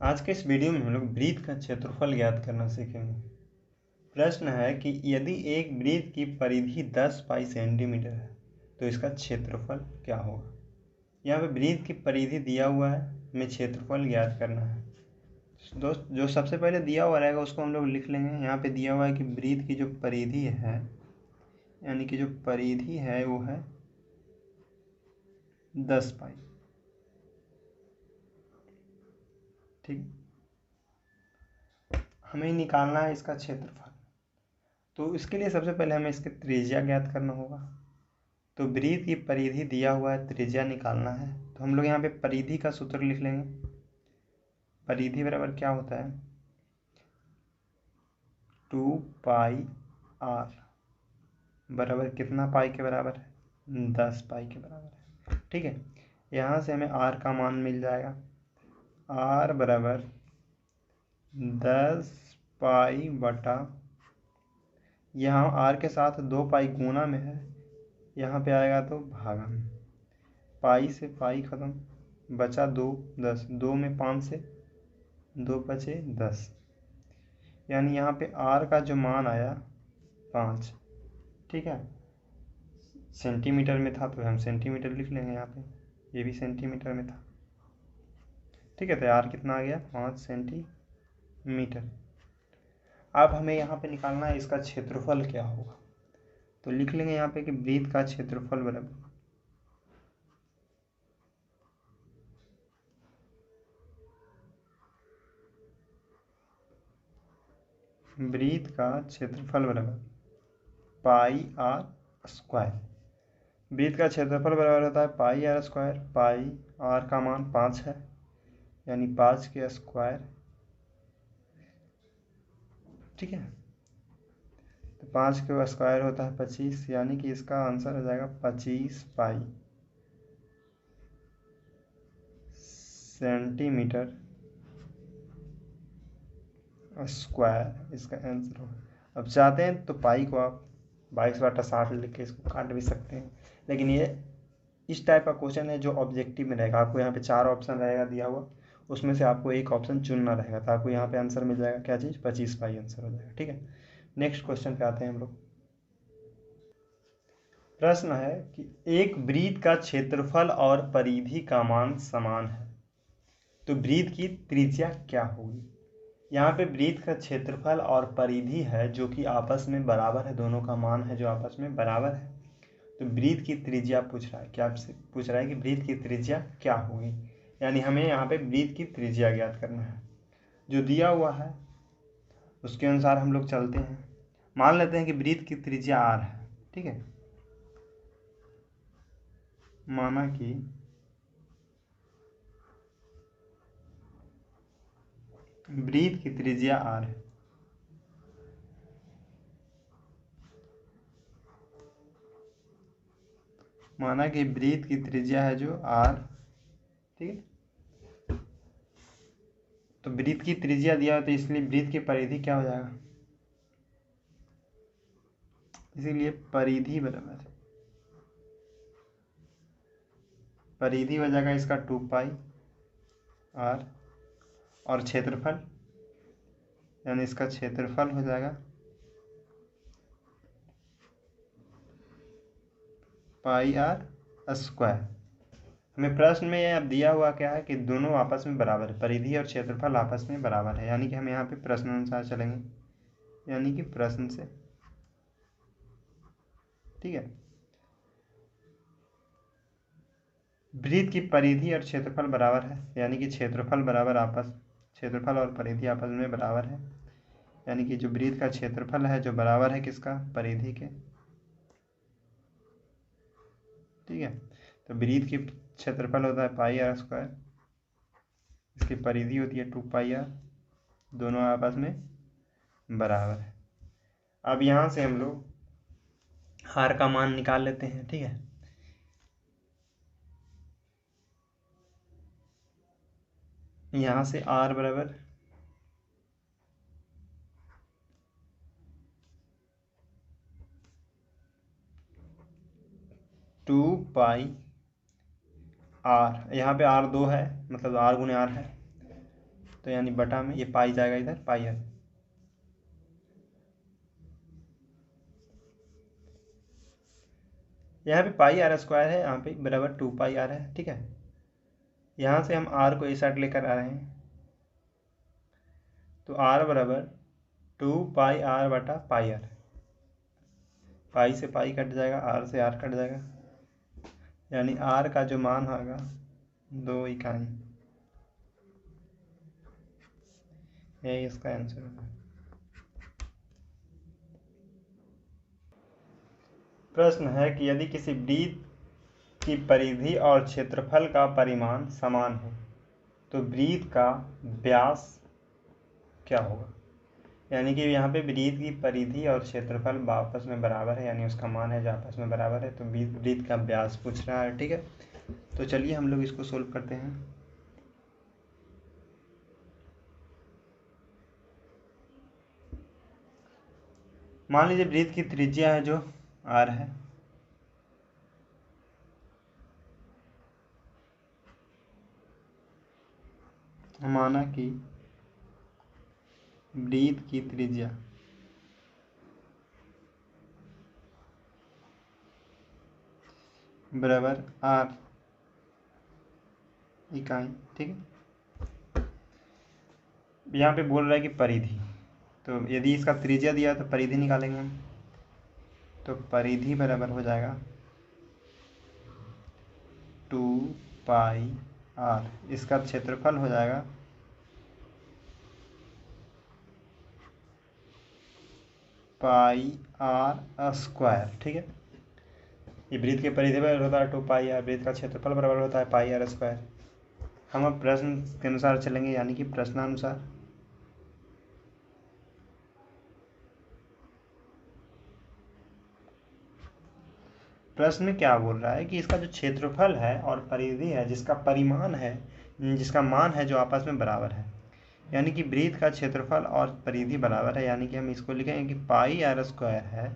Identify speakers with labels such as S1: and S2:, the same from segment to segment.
S1: आज के इस वीडियो में हम लोग वृत्त का क्षेत्रफल ज्ञात करना सीखेंगे। प्रश्न है कि यदि एक वृत्त की परिधि 10 पाई सेंटीमीटर है तो इसका क्षेत्रफल क्या होगा। यहाँ पे वृत्त की परिधि दिया हुआ है, हमें क्षेत्रफल ज्ञात करना है। दोस्त, जो सबसे पहले दिया हुआ रहेगा उसको हम लोग लिख लेंगे। यहाँ पे दिया हुआ है कि वृत्त की जो परिधि है, यानी कि जो परिधि है वो है 10 पाई। ठीक, हमें निकालना है इसका क्षेत्रफल। तो इसके लिए सबसे पहले हमें इसकी त्रिज्या ज्ञात करना होगा। तो वृत्त की परिधि दिया हुआ है, त्रिज्या निकालना है। तो हम लोग यहाँ पे परिधि का सूत्र लिख लेंगे। परिधि बराबर क्या होता है, 2 पाई आर बराबर कितना पाई के बराबर है, 10 पाई के बराबर है। ठीक है, यहाँ से हमें आर का मान मिल जाएगा। आर बराबर 10 पाई बटा, यहाँ आर के साथ 2 पाई गुना में है, यहाँ पे आएगा तो भागा में। पाई से पाई खत्म, बचा 2, 10, 2 में 5 से 2 बचे 10, यानी यहाँ पे आर का जो मान आया 5। ठीक है, सेंटीमीटर में था तो हम सेंटीमीटर लिख लेंगे। यहाँ पे ये भी सेंटीमीटर में था। ठीक है, तो आर कितना आ गया, 5 सेंटीमीटर। अब हमें यहाँ पे निकालना है इसका क्षेत्रफल क्या होगा। तो लिख लेंगे यहाँ पे कि वृत्त का क्षेत्रफल बराबर वृत्त का क्षेत्रफल बराबर पाई आर स्क्वायर। वृत्त का क्षेत्रफल बराबर होता है पाई आर स्क्वायर। पाई आर का मान 5 है, यानी 5 के स्क्वायर। ठीक है, तो 5 के स्क्वायर होता है 25, यानी कि इसका आंसर हो जाएगा 25 पाई सेंटीमीटर स्क्वायर इसका आंसर होगा। अब चाहते हैं तो पाई को आप 22/60 लिख के इसको काट भी सकते हैं, लेकिन ये इस टाइप का क्वेश्चन है जो ऑब्जेक्टिव में रहेगा। आपको यहाँ पे 4 ऑप्शन रहेगा दिया हुआ, उसमें से आपको एक ऑप्शन चुनना रहेगा, तो आपको यहाँ पे आंसर मिल जाएगा क्या चीज़, 25 पाई आंसर हो जाएगा। ठीक है, नेक्स्ट क्वेश्चन पे आते हैं हम लोग। प्रश्न है कि एक वृत्त का क्षेत्रफल और परिधि का मान समान है तो वृत्त की त्रिज्या क्या होगी। यहाँ पे वृत्त का क्षेत्रफल और परिधि है जो कि आपस में बराबर है, दोनों का मान है जो आपस में बराबर है। तो वृत्त की त्रिज्या पूछ रहा है, क्या आपसे पूछ रहा है कि वृत्त की त्रिज्या क्या होगी, यानी हमें यहाँ पे वृत्त की त्रिज्या ज्ञात करना है। जो दिया हुआ है उसके अनुसार हम लोग चलते हैं। मान लेते हैं कि वृत्त की त्रिज्या आर है। ठीक है, माना कि वृत्त की त्रिज्या आर है। माना कि वृत्त की त्रिज्या है जो आर। ठीक है, तो वृत्त की त्रिज्या दिया तो इसलिए वृत्त की परिधि क्या हो जाएगा, इसीलिए परिधि बराबर परिधि हो जाएगा इसका 2 पाई आर, और क्षेत्रफल यानी इसका क्षेत्रफल हो जाएगा पाई आर स्क्वायर। हमें प्रश्न में अब दिया हुआ क्या है कि दोनों आपस में बराबर है, परिधि और क्षेत्रफल आपस में बराबर है, यानी कि हम यहाँ पे प्रश्न अनुसार चलेंगे, यानी कि प्रश्न से। ठीक है, वृत्त की परिधि और क्षेत्रफल बराबर है, यानी कि क्षेत्रफल बराबर आपस क्षेत्रफल और परिधि आपस में बराबर है, यानी कि जो वृत्त का क्षेत्रफल है जो बराबर है किसका, परिधि के। ठीक है, तो वृत्त की क्षेत्रफल होता है पाई आर स्क्वायर, इसकी परिधि होती है 2 पाई आर, दोनों आपस में बराबर है। अब यहाँ से हम लोग आर का मान निकाल लेते हैं। ठीक है, यहाँ से आर बराबर 2 पाई आर, यहाँ पे आर 2 है, मतलब आर गुने आर है, तो यानी बटा में ये पाई जाएगा इधर, पाई आर। यहाँ पे पाई आर स्क्वायर है, यहाँ पे बराबर 2 पाई आर है, ठीक है। यहाँ से हम आर को इस साइड लेकर आ रहे हैं, तो आर बराबर 2 पाई आर बटा पाई आर। पाई से पाई कट जाएगा, आर से आर कट जाएगा, यानी आर का जो मान होगा 2 इकाई। यही इसका आंसर होगा। प्रश्न है कि यदि किसी वृत्त की परिधि और क्षेत्रफल का परिमाण समान हो तो वृत्त का व्यास क्या होगा। यानी कि यहाँ पे वृत्त की परिधि और क्षेत्रफल आपस में बराबर है, यानी उसका मान है जो आपस में बराबर है, तो वृत्त का व्यास पूछ रहा है, ठीक है। तो चलिए हम लोग इसको सोल्व करते हैं। मान लीजिए वृत्त की त्रिज्या है जो आर है, माना कि वृत्त की त्रिज्या बराबर आर इकाई, ठीक है। यहाँ पे बोल रहा है कि परिधि, तो यदि इसका त्रिज्या दिया तो परिधि निकालेंगे हम, तो परिधि बराबर हो जाएगा 2 पाई आर। इसका क्षेत्रफल हो जाएगा पाई आर स्क्वायर, ठीक है। ये वृत्त के परिधि बराबर होता है 2 पाई आर, वृत्त का क्षेत्रफल बराबर होता है पाई आर स्क्वायर। हम अब प्रश्न के अनुसार चलेंगे, यानी कि प्रश्नानुसार। प्रश्न में क्या बोल रहा है कि इसका जो क्षेत्रफल है और परिधि है, जिसका परिमाण है, जिसका मान है जो आपस में बराबर है, यानी कि वृत्त का क्षेत्रफल और परिधि बराबर है, यानी कि हम इसको लिखेंगे कि पाई आर स्क्वायर है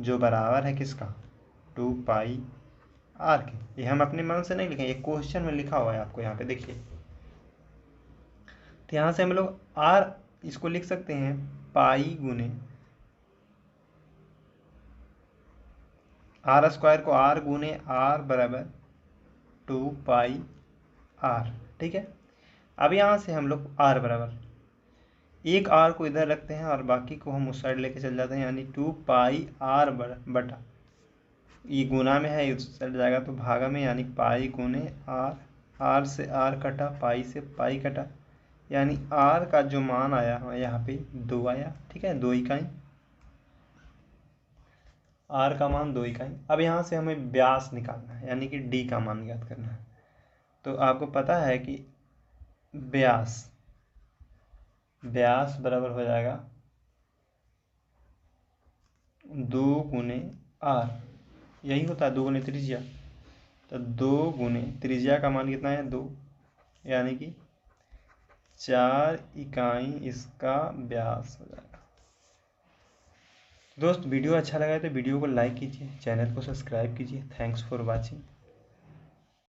S1: जो बराबर है किसका, 2 पाई आर के। ये हम अपने मन से नहीं लिखेंगे, एक क्वेश्चन में लिखा हुआ है आपको यहाँ पे देखिए। तो यहाँ से हम लोग आर इसको लिख सकते हैं पाई गुने आर स्क्वायर को आर गुने आर बराबर 2 पाई आर, ठीक है। अब यहाँ से हम लोग आर बराबर एक आर को इधर रखते हैं और बाकी को हम उस साइड लेके चल जाते हैं, यानी 2 पाई आर बटा, ये गुना में है उस साइड जाएगा तो भागा में, यानी पाई गुने आर। आर से आर कटा, पाई से पाई कटा, यानी आर का जो मान आया यहाँ पे 2 आया, ठीक है, 2 इकाई। आर का मान 2 इकाई। अब यहाँ से हमें व्यास निकालना है, यानी कि डी का मान ज्ञात करना है। तो आपको पता है कि व्यास बराबर हो जाएगा 2 गुने आर, यही होता है 2 गुने त्रिज्या। तो 2 गुने त्रिज्या का मान कितना है 2, यानी कि 4 इकाई इसका व्यास हो जाएगा। दोस्त वीडियो अच्छा लगा है तो वीडियो को लाइक कीजिए, चैनल को सब्सक्राइब कीजिए। Thanks for watching.